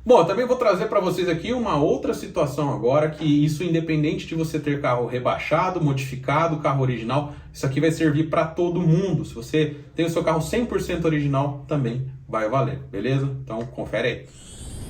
Bom, eu também vou trazer para vocês aqui uma outra situação agora, que isso independente de você ter carro rebaixado, modificado, carro original, isso aqui vai servir para todo mundo. Se você tem o seu carro 100% original, também vai valer, beleza? Então confere aí.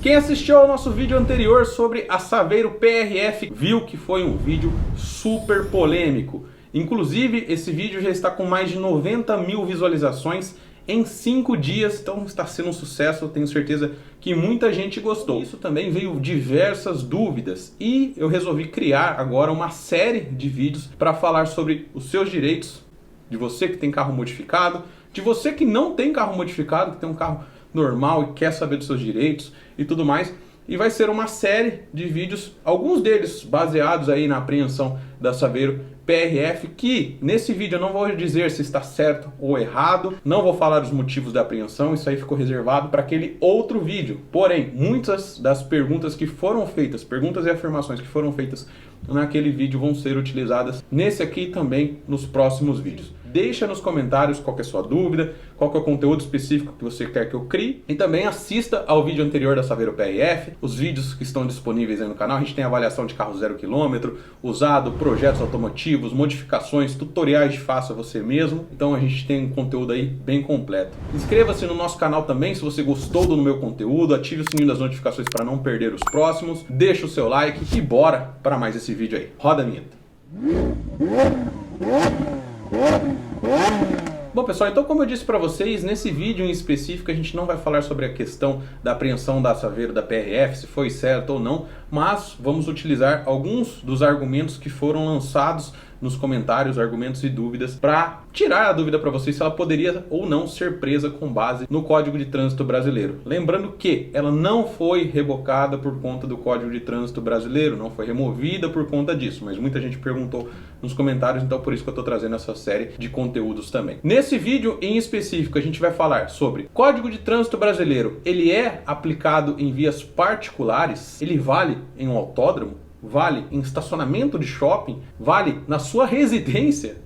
Quem assistiu ao nosso vídeo anterior sobre a Saveiro PRF viu que foi um vídeo super polêmico. Inclusive, esse vídeo já está com mais de 90 mil visualizações em 5 dias, então está sendo um sucesso, eu tenho certeza que muita gente gostou. Isso também veio diversas dúvidas e eu resolvi criar agora uma série de vídeos para falar sobre os seus direitos, de você que tem carro modificado, de você que não tem carro modificado, que tem um carro normal e quer saber dos seus direitos e tudo mais. E vai ser uma série de vídeos, alguns deles baseados aí na apreensão da Saveiro PRF, que nesse vídeo eu não vou dizer se está certo ou errado, não vou falar os motivos da apreensão, isso aí ficou reservado para aquele outro vídeo. Porém, muitas das perguntas que foram feitas, perguntas e afirmações que foram feitas naquele vídeo vão ser utilizadas nesse aqui também nos próximos vídeos. Deixa nos comentários qual que é a sua dúvida, qual que é o conteúdo específico que você quer que eu crie. E também assista ao vídeo anterior da Saveiro PRF, os vídeos que estão disponíveis aí no canal. A gente tem avaliação de carro 0 km, usado, projetos automotivos, modificações, tutoriais de faça você mesmo. Então a gente tem um conteúdo aí bem completo. Inscreva-se no nosso canal também se você gostou do meu conteúdo, ative o sininho das notificações para não perder os próximos, deixa o seu like e bora para mais esse vídeo aí. Roda a vinheta. Bom pessoal, então como eu disse para vocês, nesse vídeo em específico a gente não vai falar sobre a questão da apreensão da Saveiro da PRF, se foi certo ou não, mas vamos utilizar alguns dos argumentos que foram lançados nos comentários, argumentos e dúvidas, para tirar a dúvida para vocês se ela poderia ou não ser presa com base no Código de Trânsito Brasileiro. Lembrando que ela não foi revocada por conta do Código de Trânsito Brasileiro, não foi removida por conta disso, mas muita gente perguntou nos comentários, então por isso que eu estou trazendo essa série de conteúdos também. Nesse vídeo em específico a gente vai falar sobre Código de Trânsito Brasileiro, ele é aplicado em vias particulares? Ele vale em um autódromo? Vale em estacionamento de shopping? Vale na sua residência?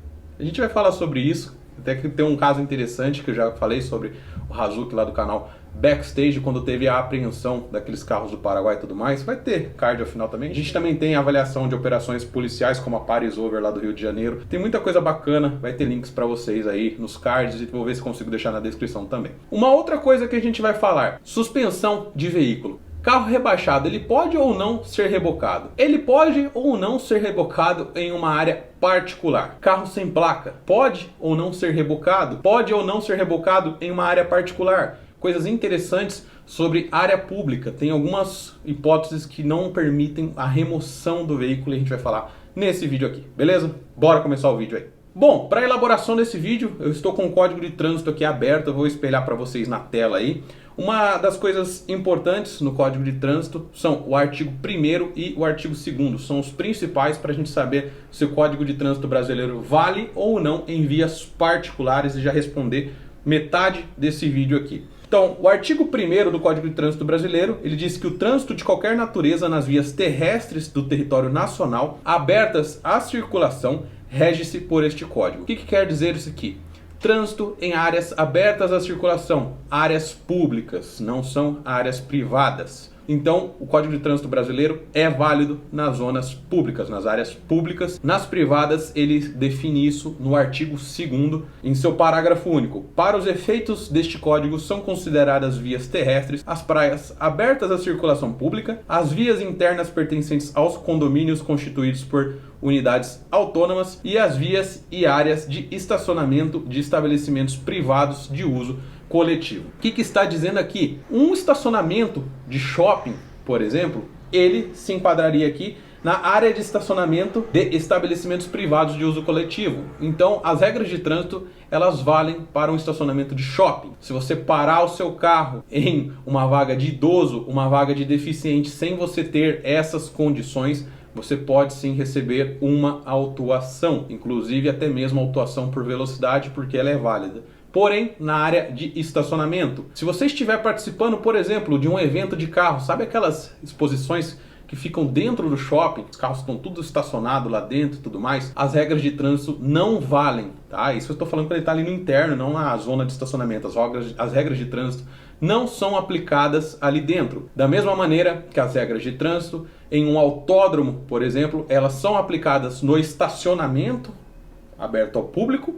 A gente vai falar sobre isso. Até que tem um caso interessante que eu já falei sobre o Hazuki lá do canal Backstage, quando teve a apreensão daqueles carros do Paraguai e tudo mais. Vai ter card ao final também. A gente também tem a avaliação de operações policiais, como a Paris Over lá do Rio de Janeiro. Tem muita coisa bacana, vai ter links para vocês aí nos cards e vou ver se consigo deixar na descrição também. Uma outra coisa que a gente vai falar, suspensão de veículo. Carro rebaixado, ele pode ou não ser rebocado? Ele pode ou não ser rebocado em uma área particular. Carro sem placa, pode ou não ser rebocado? Pode ou não ser rebocado em uma área particular? Coisas interessantes sobre área pública. Tem algumas hipóteses que não permitem a remoção do veículo e a gente vai falar nesse vídeo aqui, beleza? Bora começar o vídeo aí. Bom, para a elaboração desse vídeo, eu estou com o Código de Trânsito aqui aberto, eu vou espelhar para vocês na tela aí. Uma das coisas importantes no Código de Trânsito são o artigo 1º e o artigo 2º. São os principais para a gente saber se o Código de Trânsito brasileiro vale ou não em vias particulares e já responder metade desse vídeo aqui. Então, o artigo 1º do Código de Trânsito Brasileiro, ele diz que o trânsito de qualquer natureza nas vias terrestres do território nacional, abertas à circulação, rege-se por este código. O que quer dizer isso aqui? Trânsito em áreas abertas à circulação, áreas públicas, não são áreas privadas. Então, o Código de Trânsito Brasileiro é válido nas zonas públicas, nas áreas públicas. Nas privadas, ele define isso no artigo 2º, em seu parágrafo único. Para os efeitos deste código, são consideradas vias terrestres as praias abertas à circulação pública, as vias internas pertencentes aos condomínios constituídos por unidades autônomas e as vias e áreas de estacionamento de estabelecimentos privados de uso coletivo. O que está dizendo aqui? Um estacionamento de shopping, por exemplo, ele se enquadraria aqui na área de estacionamento de estabelecimentos privados de uso coletivo. Então, as regras de trânsito, elas valem para um estacionamento de shopping. Se você parar o seu carro em uma vaga de idoso, uma vaga de deficiente, sem você ter essas condições, você pode sim receber uma autuação, inclusive até mesmo autuação por velocidade, porque ela é válida. Porém, na área de estacionamento, se você estiver participando, por exemplo, de um evento de carro, sabe aquelas exposições que ficam dentro do shopping, os carros estão tudo estacionados lá dentro e tudo mais, as regras de trânsito não valem, tá? Isso eu estou falando quando ele está ali no interno, não na zona de estacionamento. As regras de trânsito não são aplicadas ali dentro. Da mesma maneira que as regras de trânsito em um autódromo, por exemplo, elas são aplicadas no estacionamento aberto ao público,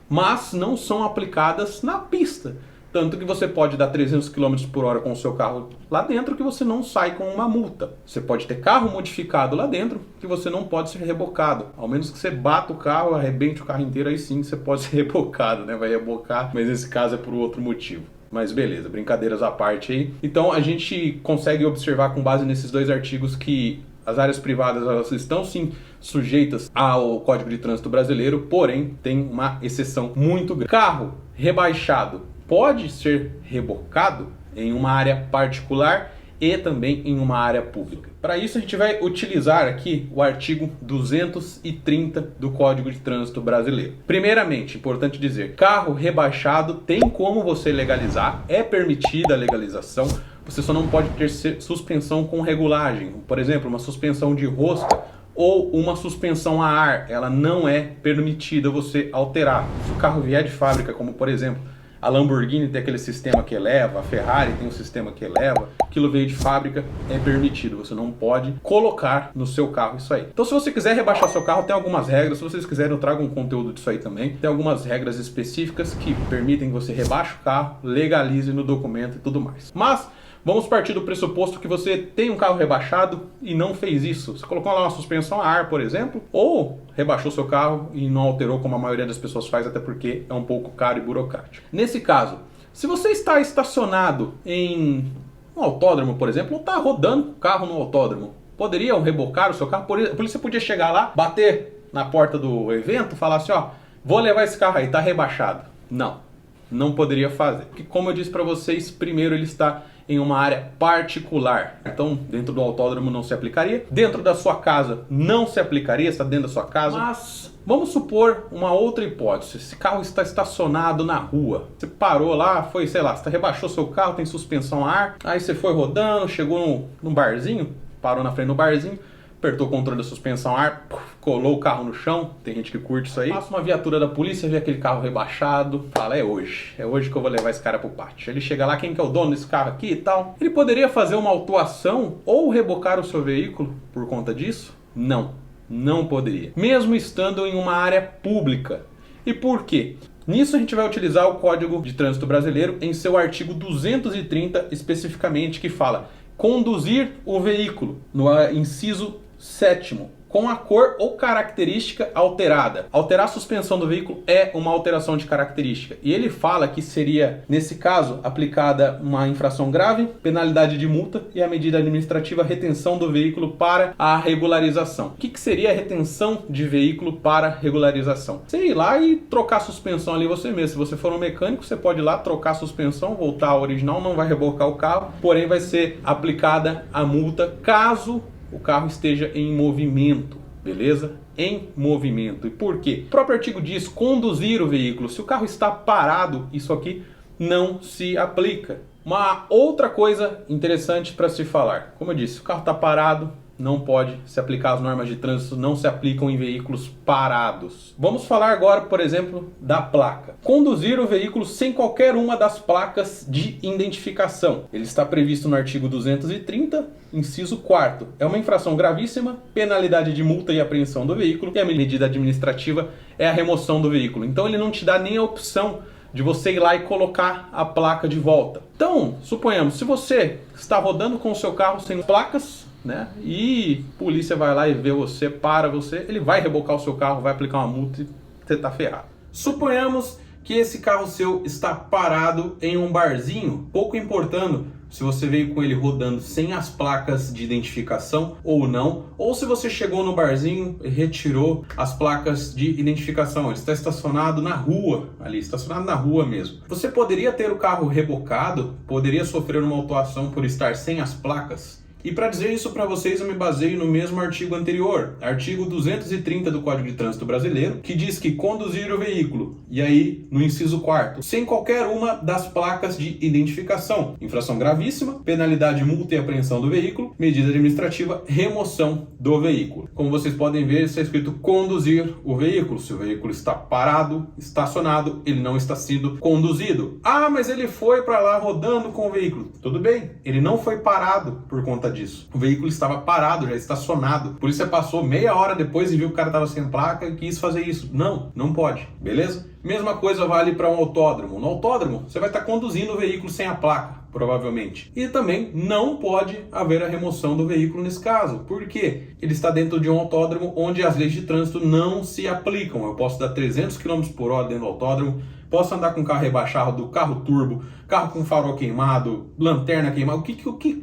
mas não são aplicadas na pista. Tanto que você pode dar 300 km por hora com o seu carro lá dentro que você não sai com uma multa. Você pode ter carro modificado lá dentro que você não pode ser rebocado. Ao menos que você bata o carro, arrebente o carro inteiro, aí sim você pode ser rebocado, né? Vai rebocar, mas nesse caso é por outro motivo. Mas beleza, brincadeiras à parte aí. Então a gente consegue observar com base nesses dois artigos que as áreas privadas elas estão sim sujeitas ao Código de Trânsito Brasileiro, porém tem uma exceção muito grande. Carro rebaixado pode ser rebocado em uma área particular e também em uma área pública. Para isso a gente vai utilizar aqui o artigo 230 do Código de Trânsito Brasileiro. Primeiramente, importante dizer, carro rebaixado tem como você legalizar, é permitida a legalização, você só não pode ter suspensão com regulagem. Por exemplo, uma suspensão de rosca ou uma suspensão a ar, ela não é permitida você alterar. Se o carro vier de fábrica, como por exemplo, a Lamborghini tem aquele sistema que eleva, a Ferrari tem um sistema que eleva, aquilo veio de fábrica, é permitido, você não pode colocar no seu carro isso aí. Então se você quiser rebaixar seu carro, tem algumas regras, se vocês quiserem eu trago um conteúdo disso aí também, tem algumas regras específicas que permitem que você rebaixe o carro, legalize no documento e tudo mais. Mas vamos partir do pressuposto que você tem um carro rebaixado e não fez isso. Você colocou lá uma suspensão a ar, por exemplo, ou rebaixou seu carro e não alterou como a maioria das pessoas faz, até porque é um pouco caro e burocrático. Nesse caso, se você está estacionado em um autódromo, por exemplo, ou está rodando o carro no autódromo, poderiam rebocar o seu carro? Por isso você podia chegar lá, bater na porta do evento, falar assim, ó, vou levar esse carro aí, tá rebaixado. Não poderia fazer. Porque como eu disse para vocês, primeiro ele está em uma área particular. Então, dentro do autódromo não se aplicaria. Dentro da sua casa não se aplicaria, está dentro da sua casa. Mas vamos supor uma outra hipótese. Esse carro está estacionado na rua. Você parou lá, foi, sei lá, você rebaixou seu carro, tem suspensão a ar. Aí você foi rodando, chegou num barzinho, parou na frente do barzinho, apertou o controle da suspensão a ar, colou o carro no chão, tem gente que curte isso aí. Passa uma viatura da polícia, vê aquele carro rebaixado, fala, é hoje que eu vou levar esse cara pro pátio. Ele chega lá, quem que é o dono desse carro aqui e tal? Ele poderia fazer uma autuação ou rebocar o seu veículo por conta disso? Não poderia. Mesmo estando em uma área pública. E por quê? Nisso a gente vai utilizar o Código de Trânsito Brasileiro em seu artigo 230 especificamente, que fala conduzir o veículo, no inciso 7º, com a cor ou característica alterada. Alterar a suspensão do veículo é uma alteração de característica. E ele fala que seria, nesse caso, aplicada uma infração grave, penalidade de multa e a medida administrativa retenção do veículo para a regularização. O que seria a retenção de veículo para regularização? Você ir lá e trocar a suspensão ali você mesmo. Se você for um mecânico, você pode ir lá trocar a suspensão, voltar ao original, não vai rebocar o carro, porém vai ser aplicada a multa caso o carro esteja em movimento, beleza? Em movimento. E por quê? O próprio artigo diz conduzir o veículo. Se o carro está parado, isso aqui não se aplica. Uma outra coisa interessante para se falar. Como eu disse, se o carro está parado, não pode se aplicar as normas de trânsito, não se aplicam em veículos parados. Vamos falar agora, por exemplo, da placa. Conduzir o veículo sem qualquer uma das placas de identificação. Ele está previsto no artigo 230, inciso 4º. É uma infração gravíssima, penalidade de multa e apreensão do veículo, e a medida administrativa é a remoção do veículo. Então ele não te dá nem a opção de você ir lá e colocar a placa de volta. Então, suponhamos, se você está rodando com o seu carro sem placas, né? E a polícia vai lá e vê você, para você, ele vai rebocar o seu carro, vai aplicar uma multa e você tá ferrado. Suponhamos que esse carro seu está parado em um barzinho, pouco importando se você veio com ele rodando sem as placas de identificação ou não, ou se você chegou no barzinho e retirou as placas de identificação, ele está estacionado na rua, ali, estacionado na rua mesmo. Você poderia ter o carro rebocado, poderia sofrer uma autuação por estar sem as placas? E para dizer isso para vocês, eu me baseio no mesmo artigo anterior, artigo 230 do Código de Trânsito Brasileiro, que diz que conduzir o veículo, e aí no inciso 4º, sem qualquer uma das placas de identificação, infração gravíssima, penalidade, multa e apreensão do veículo, medida administrativa, remoção do veículo. Como vocês podem ver, está escrito conduzir o veículo. Se o veículo está parado, estacionado, ele não está sendo conduzido. Ah, mas ele foi para lá rodando com o veículo. Tudo bem, ele não foi parado por conta disso. O veículo estava parado, já estacionado. A polícia passou meia hora depois e viu que o cara estava sem placa e quis fazer isso. Não, não pode, beleza? Mesma coisa vale para um autódromo. No autódromo, você vai estar conduzindo o veículo sem a placa, provavelmente. E também não pode haver a remoção do veículo nesse caso. Por quê? Ele está dentro de um autódromo onde as leis de trânsito não se aplicam. Eu posso dar 300 km por hora dentro do autódromo, posso andar com carro rebaixado, carro turbo, carro com farol queimado, lanterna queimada,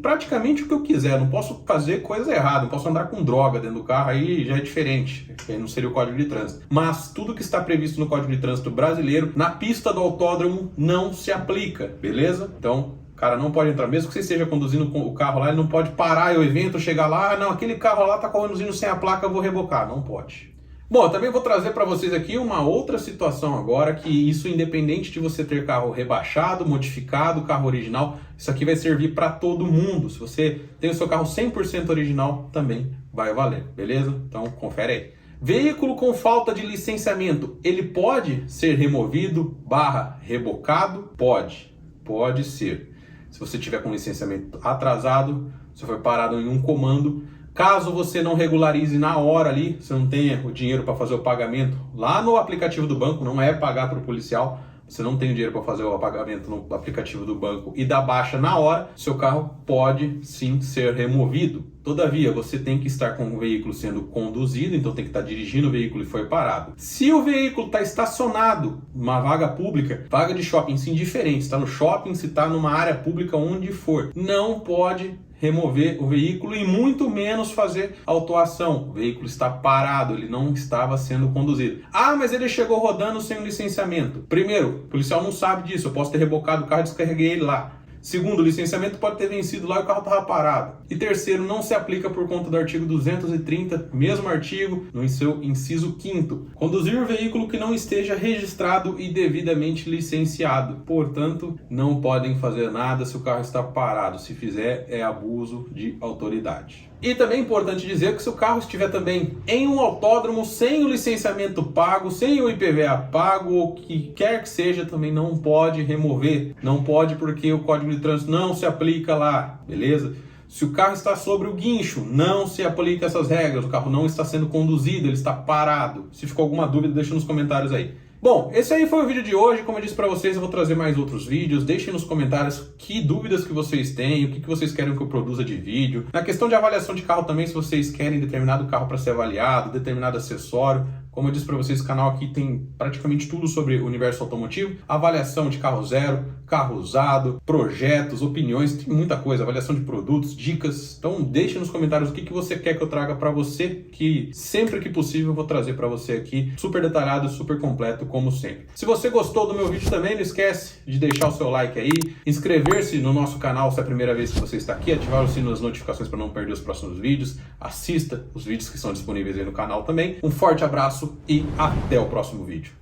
praticamente o que eu quiser. Não posso fazer coisa errada, não posso andar com droga dentro do carro, aí já é diferente, aí não seria o Código de Trânsito. Mas tudo que está previsto no Código de Trânsito brasileiro, na pista do autódromo, não se aplica, beleza? Então, o cara não pode entrar, mesmo que você esteja conduzindo o carro lá, ele não pode parar o evento, chegar lá, não, aquele carro lá está conduzindo sem a placa, eu vou rebocar. Não pode. Bom, eu também vou trazer para vocês aqui uma outra situação agora, que isso independente de você ter carro rebaixado, modificado, carro original, isso aqui vai servir para todo mundo. Se você tem o seu carro 100% original, também vai valer, beleza? Então, confere aí. Veículo com falta de licenciamento, ele pode ser removido / rebocado? Pode ser. Se você tiver com licenciamento atrasado, você foi parado em um comando, caso você não regularize na hora ali, você não tenha o dinheiro para fazer o pagamento lá no aplicativo do banco, não é pagar para o policial, você não tem o dinheiro para fazer o pagamento no aplicativo do banco e dar baixa na hora, seu carro pode sim ser removido. Todavia, você tem que estar com o veículo sendo conduzido, então tem que estar dirigindo o veículo e foi parado. Se o veículo está estacionado numa vaga pública, vaga de shopping, sim, diferente, está no shopping, se está numa área pública, onde for, não pode remover o veículo e muito menos fazer autuação. O veículo está parado, ele não estava sendo conduzido. Ah, mas ele chegou rodando sem um licenciamento. Primeiro, o policial não sabe disso, eu posso ter rebocado o carro e descarreguei ele lá. Segundo, o licenciamento pode ter vencido lá e o carro estava parado. E terceiro, não se aplica por conta do artigo 230, mesmo artigo, no seu inciso 5º. Conduzir um veículo que não esteja registrado e devidamente licenciado. Portanto, não podem fazer nada se o carro está parado. Se fizer, é abuso de autoridade. E também é importante dizer que se o carro estiver também em um autódromo sem o licenciamento pago, sem o IPVA pago, ou que quer que seja, também não pode remover. Não pode porque o Código de Trânsito não se aplica lá, beleza? Se o carro está sobre o guincho, não se aplica essas regras. O carro não está sendo conduzido, ele está parado. Se ficou alguma dúvida, deixa nos comentários aí. Bom, esse aí foi o vídeo de hoje. Como eu disse para vocês, eu vou trazer mais outros vídeos. Deixem nos comentários que dúvidas que vocês têm, o que vocês querem que eu produza de vídeo. Na questão de avaliação de carro também, se vocês querem determinado carro para ser avaliado, determinado acessório. Como eu disse para vocês, o canal aqui tem praticamente tudo sobre o universo automotivo. Avaliação de carro zero, carro usado, projetos, opiniões, tem muita coisa. Avaliação de produtos, dicas. Então deixe nos comentários o que você quer que eu traga para você, que sempre que possível eu vou trazer para você aqui. Super detalhado, super completo, como sempre. Se você gostou do meu vídeo também, não esquece de deixar o seu like aí, inscrever-se no nosso canal se é a primeira vez que você está aqui, ativar o sino das notificações para não perder os próximos vídeos. Assista os vídeos que são disponíveis aí no canal também. Um forte abraço e até o próximo vídeo.